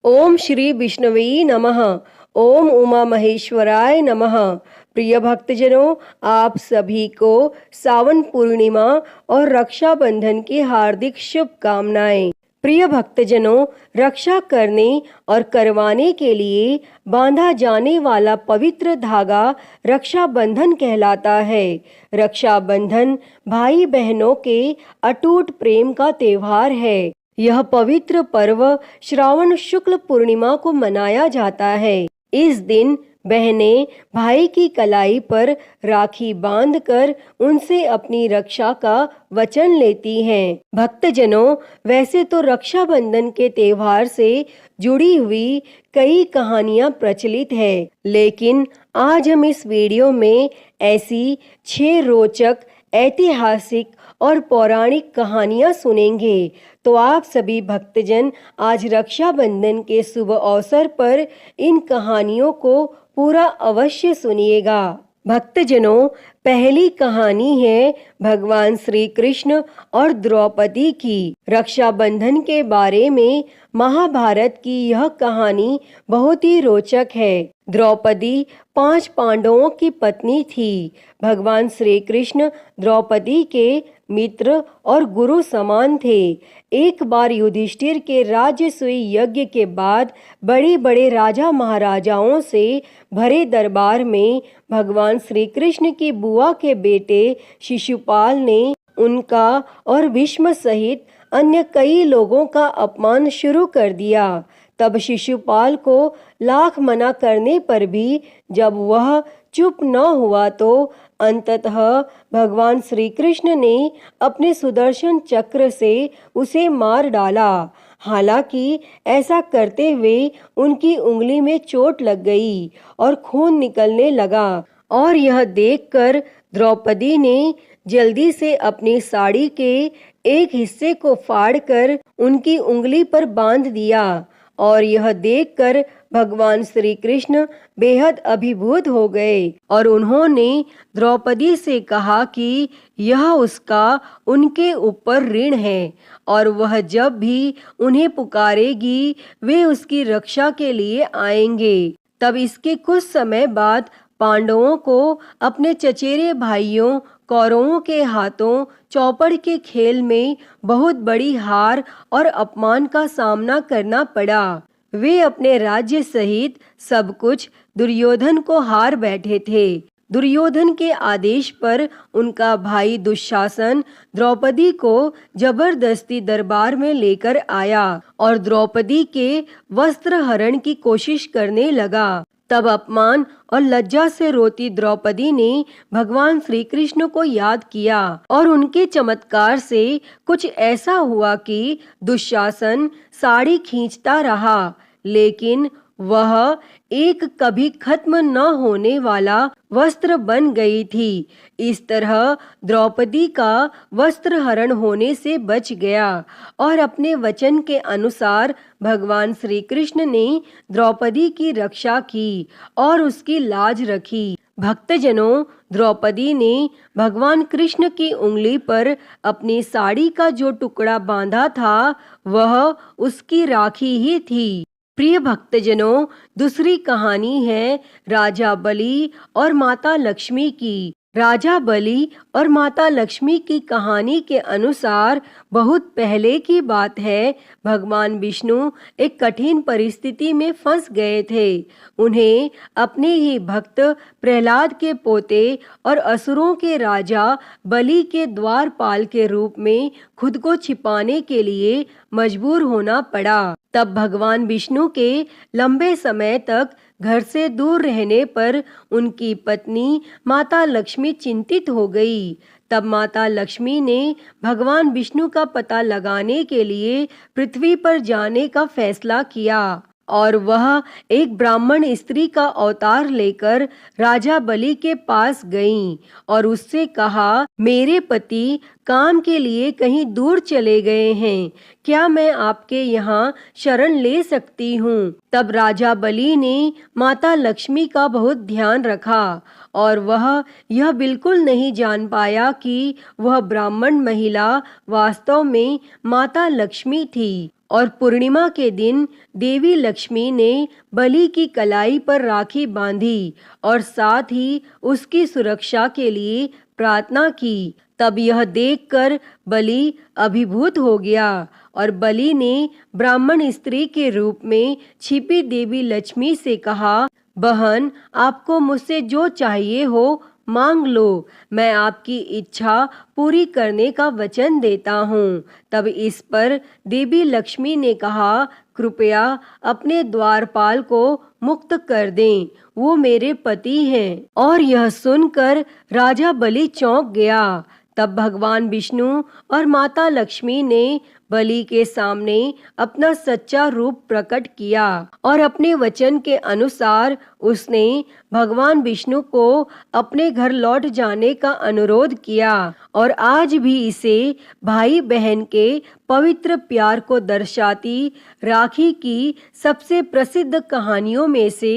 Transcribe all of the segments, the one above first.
ओम श्री विष्णवे नमः। ओम उमा महेश्वराय नमः। प्रिय भक्तजनों, आप सभी को सावन पूर्णिमा और रक्षाबंधन की हार्दिक शुभकामनाएं। प्रिय भक्तजनों, रक्षा करने और करवाने के लिए बांधा जाने वाला पवित्र धागा रक्षाबंधन कहलाता है। रक्षाबंधन भाई बहनों के अटूट प्रेम का त्योहार है। यह पवित्र पर्व श्रावण शुक्ल पूर्णिमा को मनाया जाता है। इस दिन बहनें भाई की कलाई पर राखी बांधकर उनसे अपनी रक्षा का वचन लेती हैं। भक्तजनों, वैसे तो रक्षाबंधन के त्योहार से जुड़ी हुई कई कहानियां प्रचलित है, लेकिन आज हम इस वीडियो में ऐसी 6 रोचक ऐतिहासिक और पौराणिक कहानियां सुनेंगे। तो आप सभी भक्तजन आज रक्षाबंधन के शुभ अवसर पर इन कहानियों को पूरा अवश्य सुनिएगा। भक्तजनों, पहली कहानी है भगवान श्री कृष्ण और द्रौपदी की। रक्षाबंधन के बारे में महाभारत की यह कहानी बहुत ही रोचक है। द्रौपदी 5 पांडवों की पत्नी थी। भगवान श्री कृष्ण द्रौपदी के मित्र और गुरु समान थे। एक बार युधिष्ठिर के राजसूय यज्ञ के बाद बड़े बड़े राजा महाराजाओं से भरे दरबार में भगवान श्री कृष्ण की बुआ के बेटे शिशुपाल ने उनका और भीष्म सहित अन्य कई लोगों का अपमान शुरू कर दिया। तब शिशुपाल को लाख मना करने पर भी जब वह चुप न हुआ तो अंततः भगवान श्री कृष्ण ने अपने सुदर्शन चक्र से उसे मार डाला। हालांकि ऐसा करते हुए उनकी उंगली में चोट लग गई और खून निकलने लगा, और यह देखकर द्रौपदी ने जल्दी से अपनी साड़ी के एक हिस्से को फाड़कर उनकी उंगली पर बांध दिया। और यह देखकर भगवान श्री कृष्ण बेहद अभिभूत हो गए और उन्होंने द्रौपदी से कहा कि यह उसका उनके ऊपर ऋण है और वह जब भी उन्हें पुकारेगी वे उसकी रक्षा के लिए आएंगे। तब इसके कुछ समय बाद पांडवों को अपने चचेरे भाइयों कौरवों के हाथों चौपड़ के खेल में बहुत बड़ी हार और अपमान का सामना करना पड़ा। वे अपने राज्य सहित सब कुछ दुर्योधन को हार बैठे थे। दुर्योधन के आदेश पर उनका भाई दुशासन द्रौपदी को जबरदस्ती दरबार में लेकर आया और द्रौपदी के वस्त्र हरण की कोशिश करने लगा। तब अपमान और लज्जा से रोती द्रौपदी ने भगवान श्री कृष्ण को याद किया और उनके चमत्कार से कुछ ऐसा हुआ कि दुशासन साड़ी खींचता रहा, लेकिन वह एक कभी खत्म न होने वाला वस्त्र बन गई थी। इस तरह द्रौपदी का वस्त्र हरण होने से बच गया और अपने वचन के अनुसार भगवान श्री कृष्ण ने द्रौपदी की रक्षा की और उसकी लाज रखी। भक्तजनों, द्रौपदी ने भगवान कृष्ण की उंगली पर अपनी साड़ी का जो टुकड़ा बांधा था वह उसकी राखी ही थी। प्रिय भक्तजनों, दूसरी कहानी है राजा बलि और माता लक्ष्मी की। राजा बलि और माता लक्ष्मी की कहानी के अनुसार बहुत पहले की बात है। भगवान विष्णु एक कठिन परिस्थिति में फंस गए थे। उन्हें अपने ही भक्त प्रहलाद के पोते और असुरों के राजा बलि के द्वारपाल के रूप में खुद को छिपाने के लिए मजबूर होना पड़ा। तब भगवान विष्णु के लंबे समय तक घर से दूर रहने पर उनकी पत्नी माता लक्ष्मी चिंतित हो गई। तब माता लक्ष्मी ने भगवान विष्णु का पता लगाने के लिए पृथ्वी पर जाने का फैसला किया और वह एक ब्राह्मण स्त्री का अवतार लेकर राजा बलि के पास गईं और उससे कहा, मेरे पति काम के लिए कहीं दूर चले गए हैं, क्या मैं आपके यहाँ शरण ले सकती हूँ? तब राजा बलि ने माता लक्ष्मी का बहुत ध्यान रखा और वह यह बिल्कुल नहीं जान पाया कि वह ब्राह्मण महिला वास्तव में माता लक्ष्मी थी। और पूर्णिमा के दिन देवी लक्ष्मी ने बलि की कलाई पर राखी बांधी और साथ ही उसकी सुरक्षा के लिए प्रार्थना की। तब यह देखकर बलि अभिभूत हो गया और बलि ने ब्राह्मण स्त्री के रूप में छिपी देवी लक्ष्मी से कहा, बहन, आपको मुझसे जो चाहिए हो मांग लो, मैं आपकी इच्छा पूरी करने का वचन देता हूँ। तब इस पर देवी लक्ष्मी ने कहा, कृपया अपने द्वारपाल को मुक्त कर दें, वो मेरे पति हैं। और यह सुनकर राजा बलि चौंक गया। तब भगवान विष्णु और माता लक्ष्मी ने बलि के सामने अपना सच्चा रूप प्रकट किया और अपने वचन के अनुसार उसने भगवान विष्णु को अपने घर लौट जाने का अनुरोध किया। और आज भी इसे भाई बहन के पवित्र प्यार को दर्शाती राखी की सबसे प्रसिद्ध कहानियों में से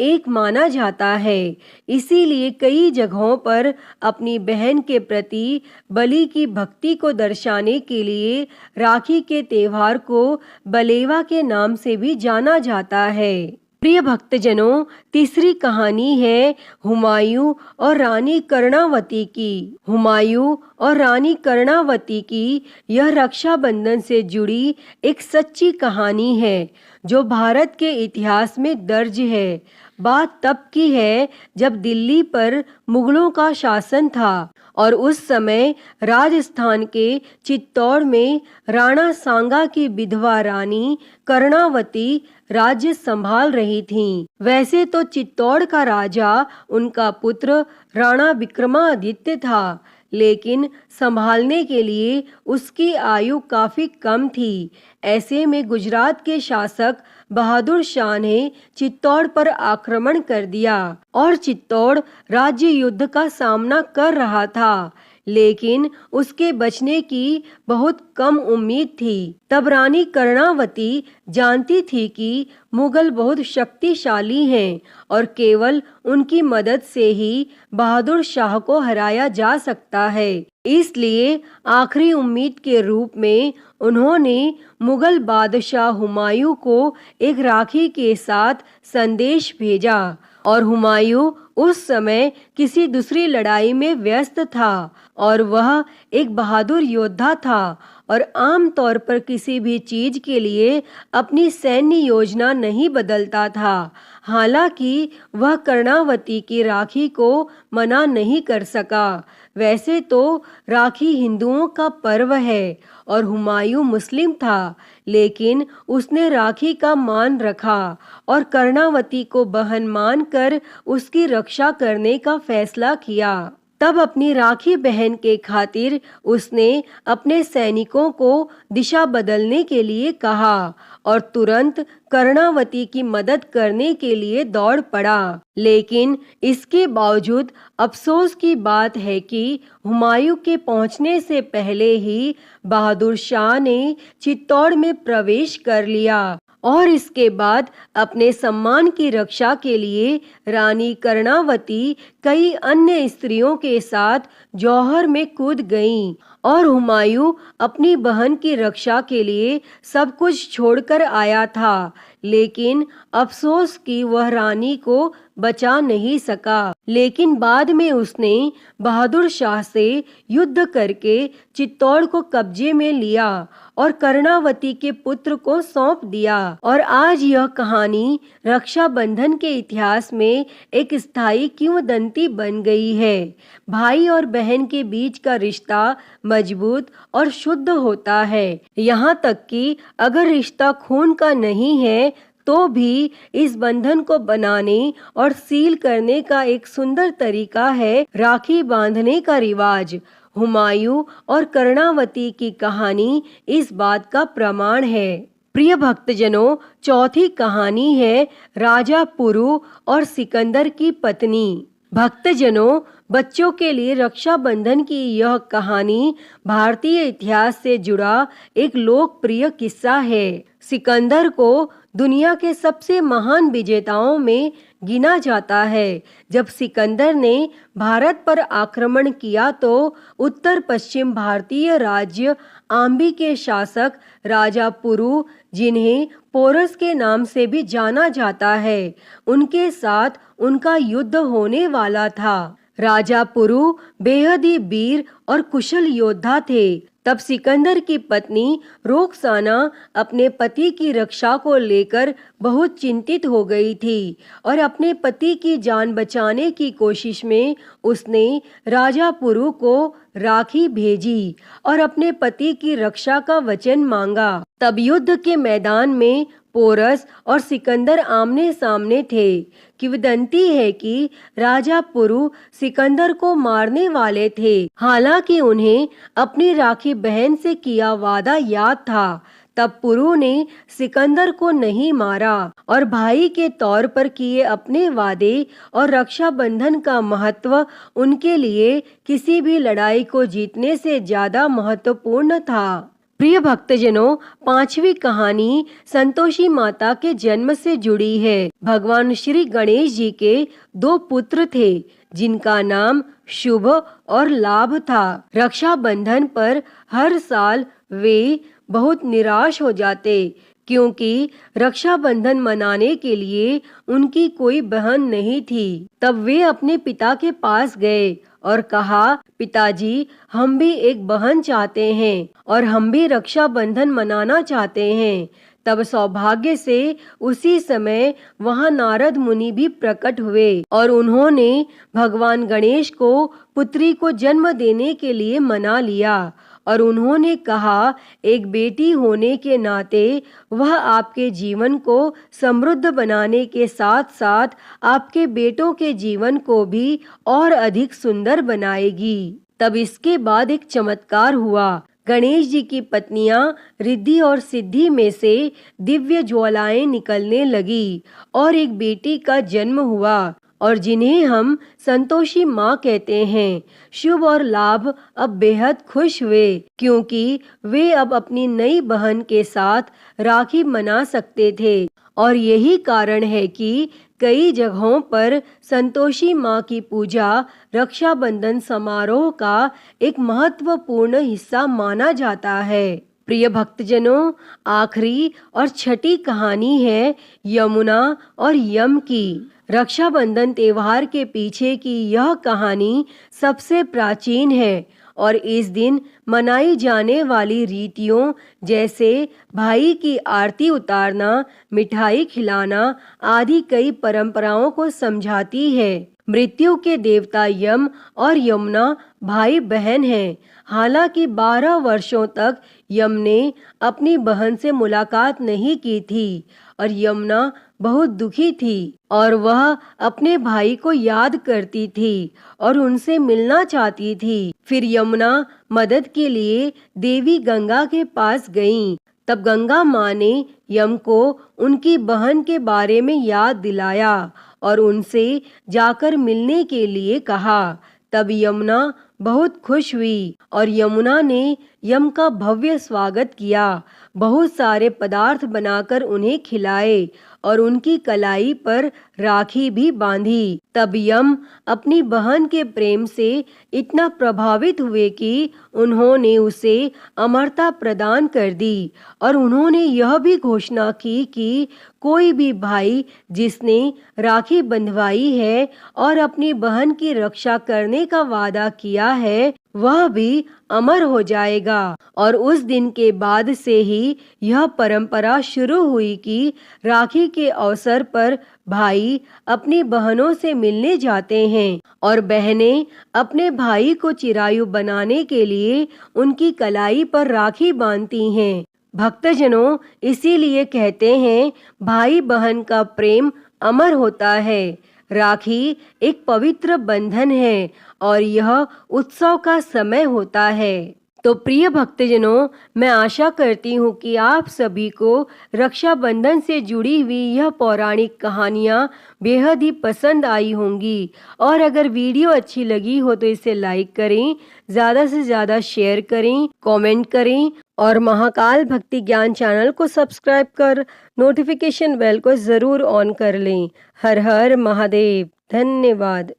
एक माना जाता है। इसीलिए कई जगहों पर अपनी बहन के प्रति बलि की भक्ति को दर्शाने के लिए राखी के त्योहार को बलेवा के नाम से भी जाना जाता है। प्रिय भक्तजनों, तीसरी कहानी है हुमायूं और रानी कर्णावती की। हुमायूं और रानी कर्णावती की यह रक्षाबंधन से जुड़ी एक सच्ची कहानी है जो भारत के इतिहास में दर्ज है। बात तब की है जब दिल्ली पर मुगलों का शासन था और उस समय राजस्थान के चित्तौड़ में राणा सांगा की विधवा रानी कर्णावती राज्य संभाल रही थीं। वैसे तो चित्तौड़ का राजा उनका पुत्र राणा विक्रमादित्य था, लेकिन संभालने के लिए उसकी आयु काफी कम थी। ऐसे में गुजरात के शासक बहादुर शाह ने चित्तौड़ पर आक्रमण कर दिया और चित्तौड़ राज्य युद्ध का सामना कर रहा था, लेकिन उसके बचने की बहुत कम उम्मीद थी। तब रानी कर्णावती जानती थी कि मुगल बहुत शक्तिशाली हैं और केवल उनकी मदद से ही बहादुर शाह को हराया जा सकता है। इसलिए आखिरी उम्मीद के रूप में उन्होंने मुगल बादशाह हुमायूं को एक राखी के साथ संदेश भेजा और हुमायूं उस समय किसी दूसरी लड़ाई में व्यस्त था और वह एक बहादुर योद्धा था और आम तौर पर किसी भी चीज के लिए अपनी सैन्य योजना नहीं बदलता था। हालांकि वह कर्णावती की राखी को मना नहीं कर सका। वैसे तो राखी हिंदुओं का पर्व है और हुमायूं मुस्लिम था, लेकिन उसने राखी का मान रखा और कर्णावती को बहन मानकर उसकी रक्षा करने का फैसला किया। तब अपनी राखी बहन के खातिर उसने अपने सैनिकों को दिशा बदलने के लिए कहा और तुरंत कर्णावती की मदद करने के लिए दौड़ पड़ा। लेकिन इसके बावजूद अफसोस की बात है कि हुमायूं के पहुंचने से पहले ही बहादुर शाह ने चित्तौड़ में प्रवेश कर लिया और इसके बाद अपने सम्मान की रक्षा के लिए रानी कर्णावती कई अन्य स्त्रियों के साथ जौहर में कूद गईं और हुमायूं अपनी बहन की रक्षा के लिए सब कुछ छोड़कर आया था, लेकिन अफसोस कि वह रानी को बचा नहीं सका। लेकिन बाद में उसने बहादुर शाह से युद्ध करके चित्तौड़ को कब्जे में लिया और कर्णावती के पुत्र को सौंप दिया। और आज यह कहानी रक्षाबंधन के इतिहास में एक स्थायी किंवदंती बन गई है। भाई और बहन के बीच का रिश्ता मजबूत और शुद्ध होता है, यहाँ तक कि अगर रिश्ता खून का नहीं है तो भी इस बंधन को बनाने और सील करने का एक सुंदर तरीका है राखी बांधने का रिवाज। हुमायूं और कर्णावती की कहानी इस बात का प्रमाण है। प्रिय भक्तजनों, चौथी कहानी है राजा पुरु और सिकंदर की पत्नी। भक्तजनों, बच्चों के लिए रक्षाबंधन की यह कहानी भारतीय इतिहास से जुड़ा एक लोकप्रिय किस्सा है। सिकंदर को दुनिया के सबसे महान विजेताओं में गिना जाता है। जब सिकंदर ने भारत पर आक्रमण किया तो उत्तर पश्चिम भारतीय राज्य आम्बी के शासक राजा पुरु, जिन्हें पोरस के नाम से भी जाना जाता है, उनके साथ उनका युद्ध होने वाला था। राजा पुरु बेहद ही वीर और कुशल योद्धा थे। तब सिकंदर की पत्नी रोकसाना अपने पति की रक्षा को लेकर बहुत चिंतित हो गई थी और अपने पति की जान बचाने की कोशिश में उसने राजा पुरु को राखी भेजी और अपने पति की रक्षा का वचन मांगा। तब युद्ध के मैदान में पोरस और सिकंदर आमने सामने थे। किंवदंती है कि राजा पुरु सिकंदर को मारने वाले थे, हालांकि उन्हें अपनी राखी बहन से किया वादा याद था। तब पुरु ने सिकंदर को नहीं मारा और भाई के तौर पर किए अपने वादे और रक्षाबंधन का महत्व उनके लिए किसी भी लड़ाई को जीतने से ज्यादा महत्वपूर्ण था। प्रिय भक्तजनों, पांचवी कहानी संतोषी माता के जन्म से जुड़ी है। भगवान श्री गणेश जी के 2 पुत्र थे, जिनका नाम शुभ और लाभ था। रक्षाबंधन पर हर साल वे बहुत निराश हो जाते, क्योंकि रक्षाबंधन मनाने के लिए उनकी कोई बहन नहीं थी। तब वे अपने पिता के पास गए और कहा, पिताजी, हम भी एक बहन चाहते हैं और हम भी रक्षाबंधन मनाना चाहते हैं। तब सौभाग्य से उसी समय वहां नारद मुनि भी प्रकट हुए और उन्होंने भगवान गणेश को पुत्री को जन्म देने के लिए मना लिया और उन्होंने कहा, एक बेटी होने के नाते वह आपके जीवन को समृद्ध बनाने के साथ साथ आपके बेटों के जीवन को भी और अधिक सुंदर बनाएगी। तब इसके बाद एक चमत्कार हुआ। गणेश जी की पत्नियां रिद्धि और सिद्धि में से दिव्य ज्वालाएं निकलने लगी और एक बेटी का जन्म हुआ और जिन्हें हम संतोषी माँ कहते हैं। शुभ और लाभ अब बेहद खुश हुए, क्योंकि वे अब अपनी नई बहन के साथ राखी मना सकते थे और यही कारण है कि कई जगहों पर संतोषी माँ की पूजा रक्षाबंधन समारोह का एक महत्वपूर्ण हिस्सा माना जाता है। प्रिय भक्तजनों, आखिरी और छठी कहानी है यमुना और यम की। रक्षाबंधन त्योहार के पीछे की यह कहानी सबसे प्राचीन है और इस दिन मनाई जाने वाली रीतियों जैसे भाई की आरती उतारना, मिठाई खिलाना आदि कई परंपराओं को समझाती है। मृत्यु के देवता यम और यमुना भाई बहन हैं। हालांकि 12 वर्षों तक यम ने अपनी बहन से मुलाकात नहीं की थी और यमुना बहुत दुखी थी और वह अपने भाई को याद करती थी और उनसे मिलना चाहती थी। फिर यमुना मदद के लिए देवी गंगा के पास गईं। तब गंगा माँ ने यम को उनकी बहन के बारे में याद दिलाया और उनसे जाकर मिलने के लिए कहा। तब यमुना बहुत खुश हुई और यमुना ने यम का भव्य स्वागत किया, बहुत सारे पदार्थ बनाकर उन्हें खिलाए और उनकी कलाई पर राखी भी बांधी। तब यम अपनी बहन के प्रेम से इतना प्रभावित हुए कि उन्होंने उसे अमरता प्रदान कर दी और उन्होंने यह भी घोषणा की कि कोई भी भाई जिसने राखी बंधवाई है और अपनी बहन की रक्षा करने का वादा किया है, वह भी अमर हो जाएगा। और उस दिन के बाद से ही यह परंपरा शुरू हुई कि राखी के अवसर पर भाई अपनी बहनों से मिलने जाते हैं और बहनें अपने भाई को चिरायु बनाने के लिए उनकी कलाई पर राखी बांधती हैं। भक्तजनों, इसीलिए कहते हैं भाई बहन का प्रेम अमर होता है। राखी एक पवित्र बंधन है और यह उत्सव का समय होता है। तो प्रिय भक्तजनों, मैं आशा करती हूँ कि आप सभी को रक्षाबंधन से जुड़ी हुई यह पौराणिक कहानियाँ बेहद ही पसंद आई होंगी और अगर वीडियो अच्छी लगी हो तो इसे लाइक करें, ज़्यादा से ज़्यादा शेयर करें, कमेंट करें और महाकाल भक्ति ज्ञान चैनल को सब्सक्राइब कर नोटिफिकेशन बेल को ज़रूर ऑन कर लें। हर हर महादेव। धन्यवाद।